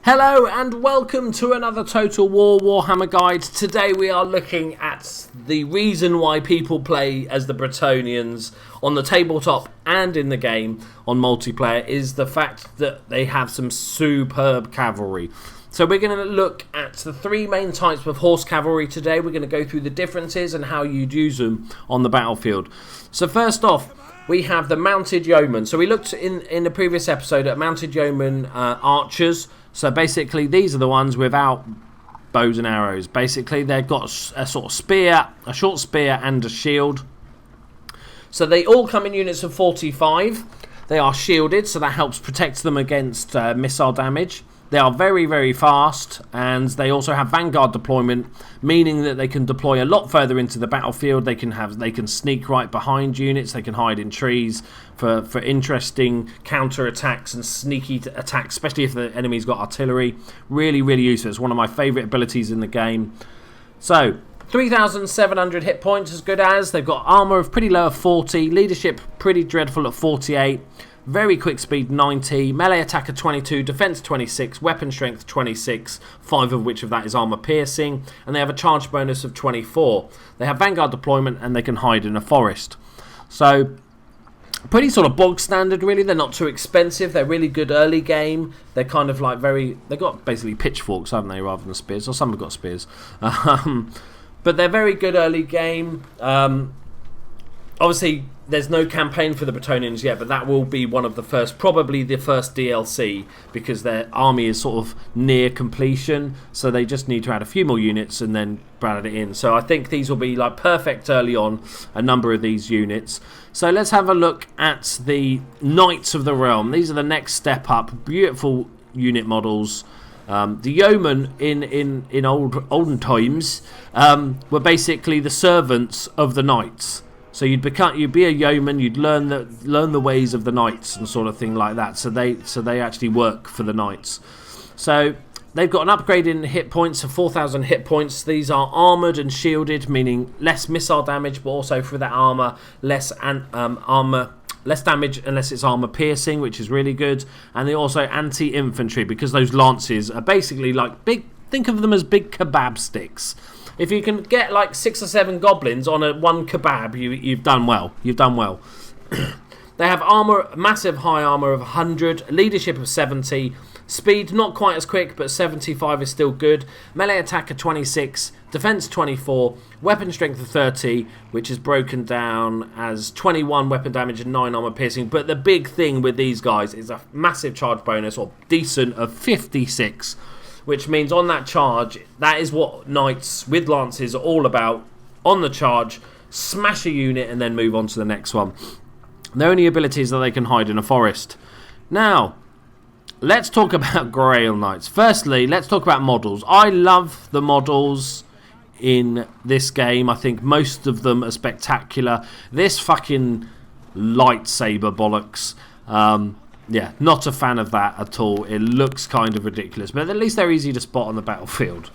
Hello and welcome to another Total War Warhammer guide. Today we are looking at the reason why people play as the Bretonnians on the tabletop and in the game on multiplayer is the fact that they have some superb cavalry. So we're going to look at the three main types of horse cavalry today. We're going to go through the differences and how you'd use them on the battlefield. So first off, we have the mounted yeoman. So we looked in the previous episode at mounted yeoman archers. So basically these are the ones without bows and arrows. Basically they've got a sort of spear, a short spear and a shield. So they all come in units of 45. They are shielded, so that helps protect them against missile damage. They are very, very fast, and they also have vanguard deployment, meaning that they can deploy a lot further into the battlefield. They can sneak right behind units. They can hide in trees for interesting counter attacks and sneaky attacks, especially if the enemy's got artillery. Really, really useful. It's one of my favourite abilities in the game. So 3,700 hit points, as good as. They've got armour of pretty low at 40, leadership pretty dreadful at 48. Very quick speed 90, melee attack of 22, defense 26, weapon strength 26, 5 of which of that is armor piercing, and they have a charge bonus of 24. They have vanguard deployment and they can hide in a forest. So pretty sort of bog standard really. They're not too expensive. They're really good early game. They're kind of like they've got basically pitchforks, haven't they, rather than spears, or some have got spears. But they're very good early game. Obviously, there's no campaign for the Bretonnians yet, but that will be one of the first, probably the first DLC, because their army is sort of near completion, so they just need to add a few more units and then add it in. So I think these will be like perfect early on, a number of these units. So let's have a look at the Knights of the Realm. These are the next step up, beautiful unit models. The yeoman in olden times were basically the servants of the knights. So you'd be a yeoman, you'd learn the ways of the knights and sort of thing like that. So they actually work for the knights. So they've got an upgrade in hit points of 4,000 hit points. These are armoured and shielded, meaning less missile damage, but also for that armour, less damage unless it's armour piercing, which is really good. And they also anti-infantry, because those lances are basically like think of them as big kebab sticks. If you can get like 6 or 7 goblins on one kebab, you've done well. You've done well. They have armor, massive high armor of 100, leadership of 70, speed not quite as quick, but 75 is still good. Melee attack of 26, defense 24, weapon strength of 30, which is broken down as 21 weapon damage and 9 armor piercing. But the big thing with these guys is a massive charge bonus, or decent, of 56. Which means on that charge, that is what knights with lances are all about. On the charge, smash a unit and then move on to the next one. Their only ability is that they can hide in a forest. Now, let's talk about Grail Knights. Firstly, let's talk about models. I love the models in this game. I think most of them are spectacular. This fucking lightsaber bollocks. Yeah, not a fan of that at all. It looks kind of ridiculous, but at least they're easy to spot on the battlefield.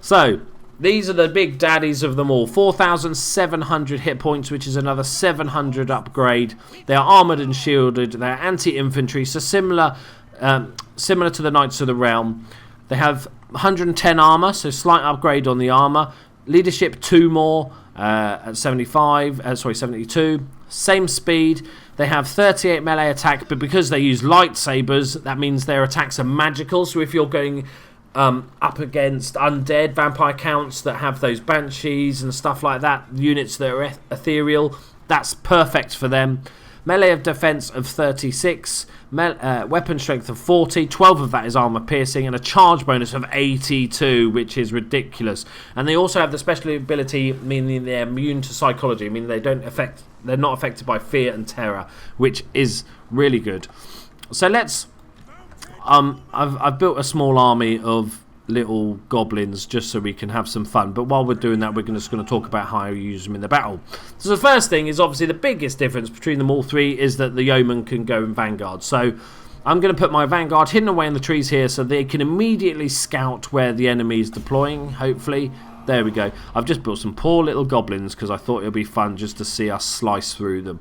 So, these are the big daddies of them all. 4,700 hit points, which is another 700 upgrade. They are armoured and shielded. They're anti-infantry, so similar to the Knights of the Realm. They have 110 armour, so slight upgrade on the armour. Leadership 2 more at 72. Same speed. They have 38 melee attack, but because they use lightsabers, that means their attacks are magical. So if you're going up against undead vampire counts that have those banshees and stuff like that, units that are ethereal, that's perfect for them. Melee of defense of 36, weapon strength of 40, 12 of that is armor piercing, and a charge bonus of 82, which is ridiculous. And they also have the special ability, meaning they're immune to psychology, meaning they're not affected by fear and terror, which is really good. So let's I've built a small army of little goblins just so we can have some fun, but while we're doing that, we're just going to talk about how you use them in the battle. So the first thing is, obviously the biggest difference between them all three is that the yeoman can go in vanguard. So I'm going to put my vanguard hidden away in the trees here so they can immediately scout where the enemy is deploying, hopefully. There we go. I've just built some poor little goblins because I thought it would be fun just to see us slice through them.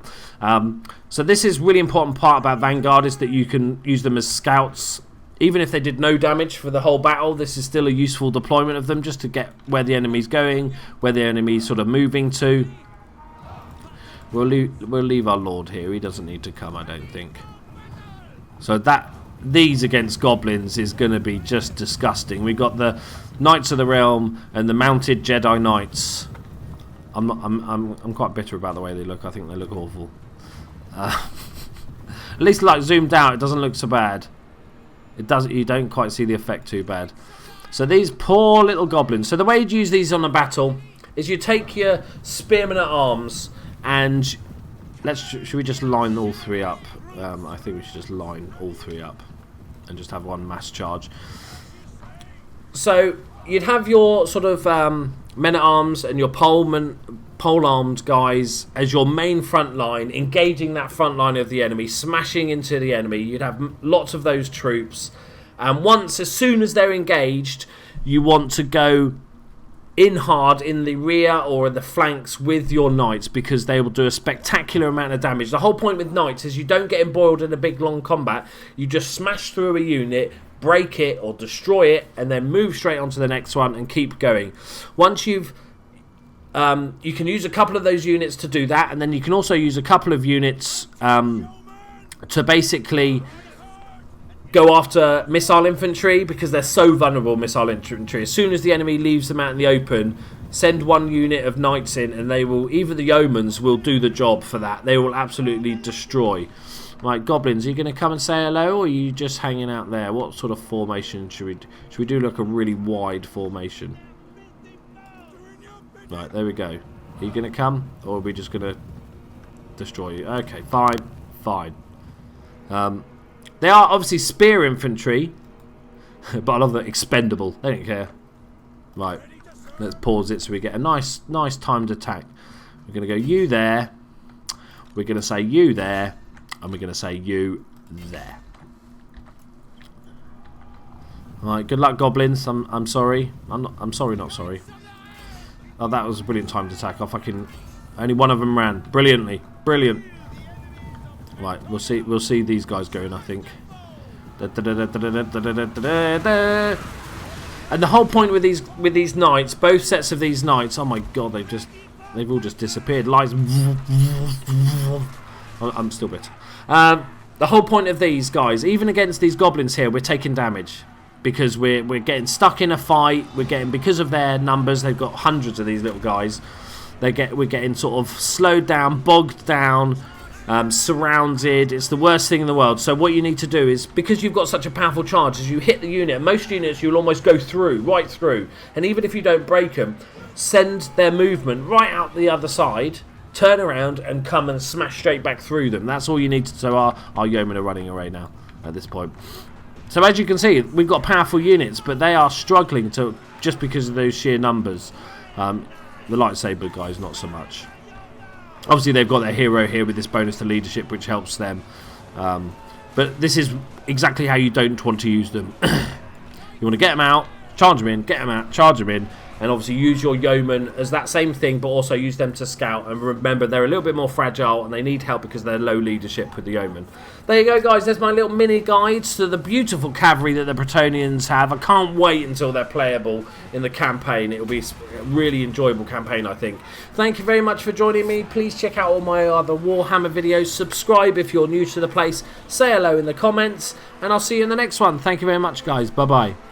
So this is really important part about vanguard, is that you can use them as scouts even if they did no damage for the whole battle, this is still a useful deployment of them just to get where the enemy's going, where the enemy's sort of moving to. We'll leave our lord here. He doesn't need to come, I don't think. So these against goblins is going to be just disgusting. We got the Knights of the Realm and the mounted Jedi Knights. I'm quite bitter about the way they look. I think they look awful. At least like zoomed out, it doesn't look so bad. It doesn't. You don't quite see the effect too bad. So these poor little goblins. So the way you'd use these on a battle is you take your spearmen at arms and should we just line all three up? I think we should just line all three up and just have one mass charge. So you'd have your sort of men at arms and your pole-armed guys as your main front line, engaging that front line of the enemy, smashing into the enemy. You'd have lots of those troops, and as soon as they're engaged, you want to go in hard in the rear or in the flanks with your knights, because they will do a spectacular amount of damage. The whole point with knights is you don't get embroiled in a big long combat. You just smash through a unit, break it or destroy it, and then move straight on to the next one and keep going. Once you've you can use a couple of those units to do that, and then you can also use a couple of units to basically go after missile infantry, because they're so vulnerable, missile infantry. As soon as the enemy leaves them out in the open, send one unit of knights in, and they will, even the yeomans will do the job for that. They will absolutely destroy. Right, goblins, are you going to come and say hello, or are you just hanging out there? What sort of formation should we do? Should we do like a really wide formation? Right, there we go. Are you going to come, or are we just going to destroy you? Okay, fine. They are obviously spear infantry, but I love that expendable. They don't care. Right, let's pause it so we get a nice timed attack. We're going to go you there. We're going to say you there. And we're going to say you there. Right, good luck, goblins. I'm sorry. I'm sorry, not sorry. Oh, that was a brilliant timed attack. Only one of them ran brilliantly. Brilliant. Right, we'll see these guys going, I think. And the whole point with these knights, both sets of these knights, oh my god, they've all just disappeared. Lights. I'm still bitter. The whole point of these guys, even against these goblins here, we're taking damage because we're getting stuck in a fight. Because of their numbers, they've got hundreds of these little guys. We're getting sort of slowed down, bogged down, surrounded. It's the worst thing in the world. So what you need to do is, because you've got such a powerful charge, as you hit the unit, most units you'll almost go through, right through, and even if you don't break them, send their movement right out the other side. Turn around and come and smash straight back through them. That's all you need to. So our yeomen are running away now at this point. So as you can see, we've got powerful units, but they are struggling to, just because of those sheer numbers. The lightsaber guys, not so much. Obviously, they've got their hero here with this bonus to leadership, which helps them. But this is exactly how you don't want to use them. You want to get them out, charge them in, get them out, charge them in. And obviously use your yeoman as that same thing, but also use them to scout. And remember, they're a little bit more fragile and they need help because they're low leadership with the yeoman. There you go, guys. There's my little mini guides to the beautiful cavalry that the Bretonnians have. I can't wait until they're playable in the campaign. It'll be a really enjoyable campaign, I think. Thank you very much for joining me. Please check out all my other Warhammer videos. Subscribe if you're new to the place. Say hello in the comments. And I'll see you in the next one. Thank you very much, guys. Bye-bye.